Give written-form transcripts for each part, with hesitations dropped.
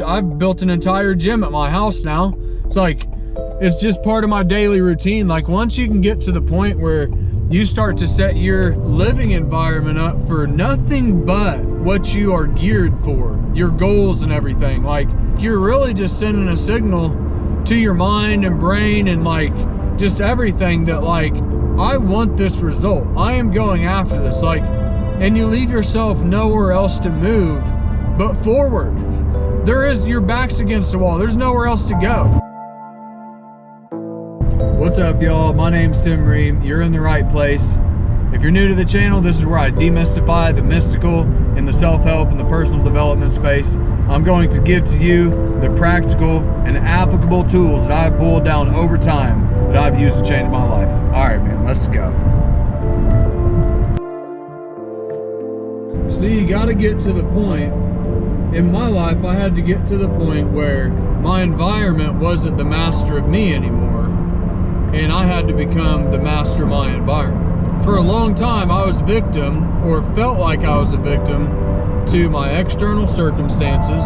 I've built an entire gym at my house now. It's like, it's just part of my daily routine. Like once you can get to the point where you start to set your living environment up for nothing but what you are geared for, your goals and everything, like you're really just sending a signal to your mind and brain and like just everything that like, I want this result. I am going after this. Like, and you leave yourself nowhere else to move but forward. Your back's against the wall. There's nowhere else to go. What's up, y'all? My name's Tim Ream. You're in the right place. If you're new to the channel, this is where I demystify the mystical in the self-help and the personal development space. I'm going to give to you the practical and applicable tools that I've boiled down over time that I've used to change my life. All right, man, let's go. So you got to get to the point. In my life, I had to get to the point where my environment wasn't the master of me anymore, and I had to become the master of my environment. For a long time, I was victim, or felt like I was a victim, to my external circumstances,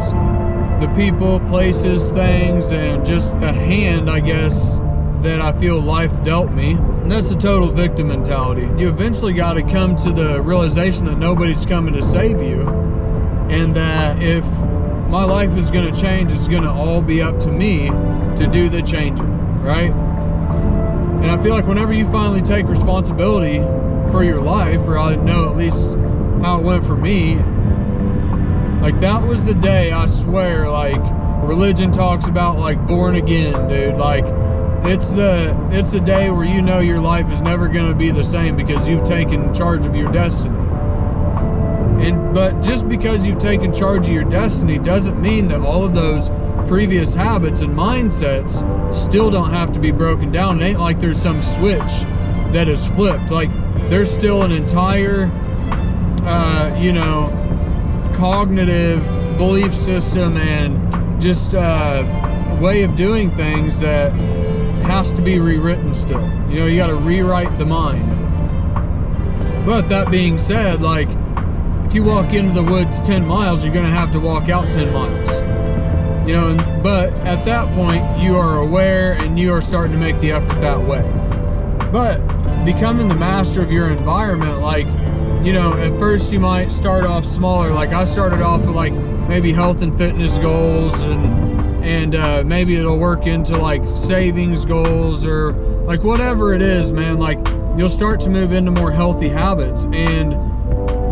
the people, places, things, and just the hand, I guess, that I feel life dealt me. And that's a total victim mentality. You eventually got to come to the realization that nobody's coming to save you, and that if my life is going to change, it's going to all be up to me to do the changing, right? And I feel like whenever you finally take responsibility for your life, or I know at least how it went for me, like that was the day, I swear, like religion talks about like born again, dude. Like it's the day where you know your life is never going to be the same because you've taken charge of your destiny. But just because you've taken charge of your destiny doesn't mean that all of those previous habits and mindsets still don't have to be broken down. It ain't like there's some switch that is flipped. Like there's still an entire, cognitive belief system and just way of doing things that has to be rewritten still. You know, you got to rewrite the mind. But that being said, like, if you walk into the woods 10 miles, you're going to have to walk out 10 miles. You know, but at that point, you are aware and you are starting to make the effort that way. But becoming the master of your environment, like, you know, at first you might start off smaller. Like I started off with like maybe health and fitness goals, and maybe it'll work into like savings goals or like whatever it is, man. Like you'll start to move into more healthy habits, and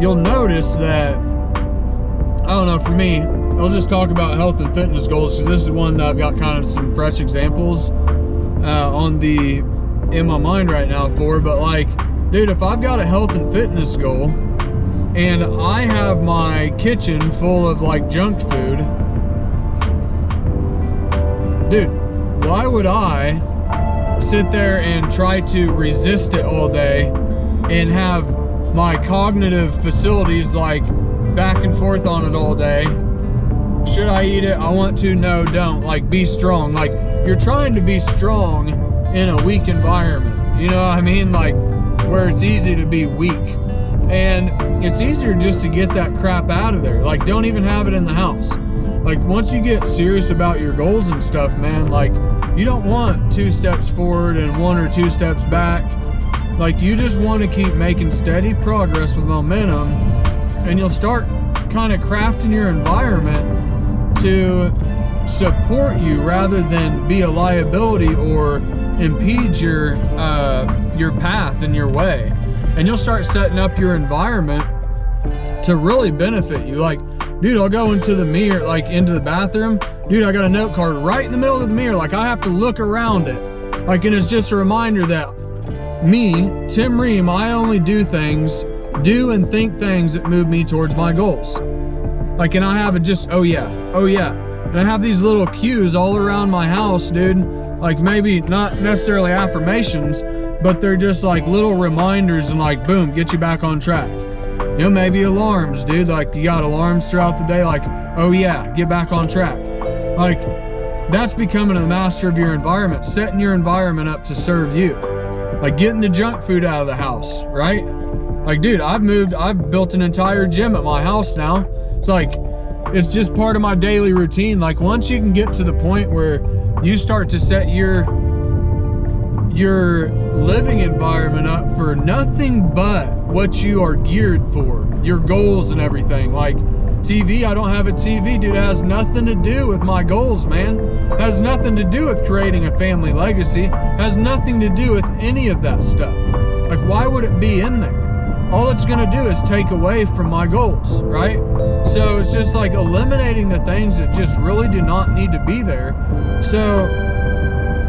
you'll notice that, I don't know, for me, I'll just talk about health and fitness goals because this is one that I've got kind of some fresh examples in my mind right now for. But like, dude, if I've got a health and fitness goal and I have my kitchen full of like junk food, dude, why would I sit there and try to resist it all day and have my cognitive facilities like back and forth on it all day? Should I eat it? I want to. No, don't. Like, be strong. Like, you're trying to be strong in a weak environment. You know what I mean? Like, where it's easy to be weak. And it's easier just to get that crap out of there. Like, don't even have it in the house. Like, once you get serious about your goals and stuff, man, like, you don't want 2 steps forward and 1 or 2 steps back. Like, you just want to keep making steady progress with momentum, and you'll start kind of crafting your environment to support you rather than be a liability or impede your path and your way. And you'll start setting up your environment to really benefit you. Like, dude, I'll go into the mirror, like into the bathroom. Dude, I got a note card right in the middle of the mirror. Like, I have to look around it. Like, and it's just a reminder that me, Tim Ream, I only do and think things that move me towards my goals. Like, and I have it just, oh yeah. And I have these little cues all around my house, dude. Like, maybe not necessarily affirmations, but they're just like little reminders and like, boom, get you back on track. You know, maybe alarms, dude. Like, you got alarms throughout the day, like, oh yeah, get back on track. Like, that's becoming a master of your environment, setting your environment up to serve you. Like, getting the junk food out of the house, right? Like, dude, I've built an entire gym at my house now. It's like, it's just part of my daily routine. Like once you can get to the point where you start to set your living environment up for nothing but what you are geared for, your goals and everything. Like TV, I don't have a TV, dude. It has nothing to do with my goals, man. It has nothing to do with creating a family legacy. It has nothing to do with any of that stuff. Like, why would it be in there? All it's gonna do is take away from my goals, right? So it's just like eliminating the things that just really do not need to be there. So,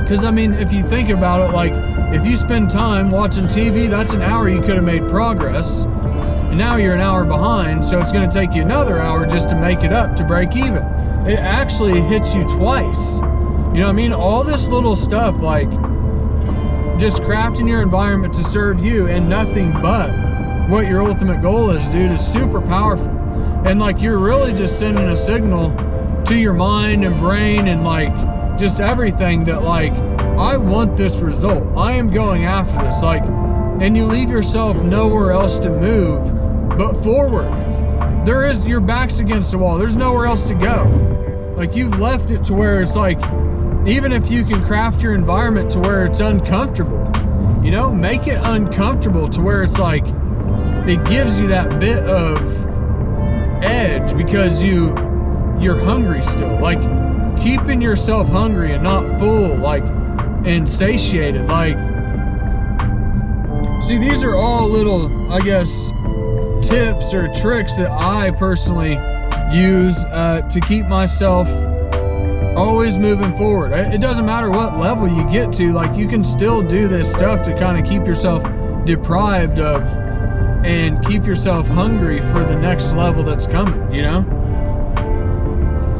because I mean, if you think about it, like if you spend time watching TV, that's an hour you could have made progress. And now you're an hour behind, so it's gonna take you another hour just to make it up, to break even. It actually hits you twice. You know what I mean? All this little stuff, like just crafting your environment to serve you and nothing but what your ultimate goal is, dude, is super powerful. And like you're really just sending a signal to your mind and brain and like just everything that like, I want this result. I am going after this. Like, and you leave yourself nowhere else to move but forward. Your back's against the wall. There's nowhere else to go. Like you've left it to where it's like, even if you can craft your environment to where it's uncomfortable, you know, make it uncomfortable to where it's like, it gives you that bit of edge because you're hungry still. Like keeping yourself hungry and not full, like, and satiated. Like, see, these are all little, I guess, tips or tricks that I personally use to keep myself always moving forward. It doesn't matter what level you get to, like you can still do this stuff to kind of keep yourself deprived of and keep yourself hungry for the next level that's coming, you know?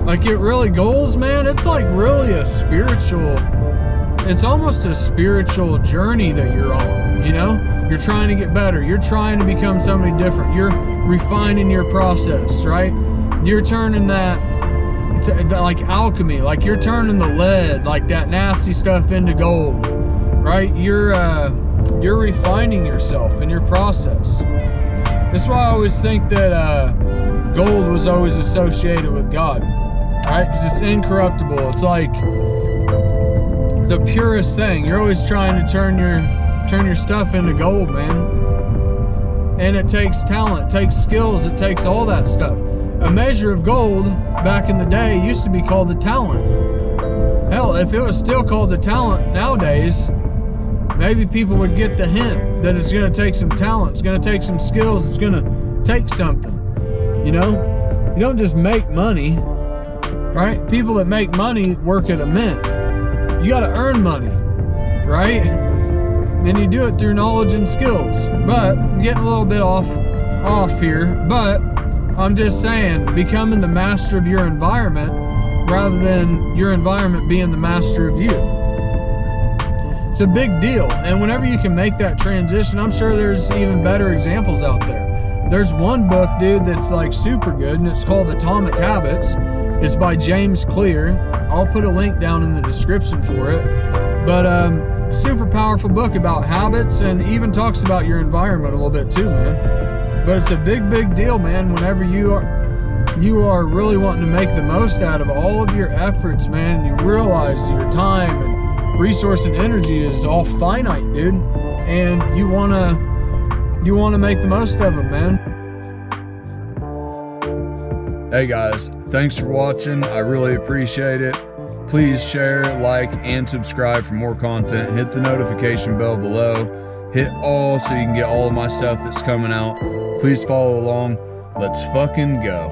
Like it really, goals, man, it's like really a spiritual, it's almost a spiritual journey that you're on, you know? You're trying to get better. You're trying to become somebody different. You're refining your process, right? You're turning that, it's like alchemy, like you're turning the lead, like that nasty stuff, into gold, right? You're refining yourself in your process. That's why I always think that gold was always associated with God, right? Because it's incorruptible. It's like the purest thing. You're always trying to turn your stuff into gold, man. And it takes talent, it takes skills, it takes all that stuff. A measure of gold back in the day used to be called the talent. Hell, if it was still called the talent nowadays, maybe people would get the hint that it's gonna take some talent, it's gonna take some skills, it's gonna take something, you know? You don't just make money, right? People that make money work at a mint. You gotta earn money, right? And you do it through knowledge and skills. But I'm getting a little bit off here, but I'm just saying, becoming the master of your environment rather than your environment being the master of you. It's a big deal. And whenever you can make that transition, I'm sure there's even better examples out there. There's one book, dude, that's like super good, and it's called Atomic Habits. It's by James Clear. I'll put a link down in the description for it. But super powerful book about habits, and even talks about your environment a little bit too, man. But it's a big deal, man, whenever you are really wanting to make the most out of all of your efforts, man. You realize your time and resource and energy is all finite, dude. And you wanna make the most of them, man. Hey guys, thanks for watching. I really appreciate it. Please share, like, and subscribe for more content. Hit the notification bell below. Hit all so you can get all of my stuff that's coming out. Please follow along. Let's fucking go.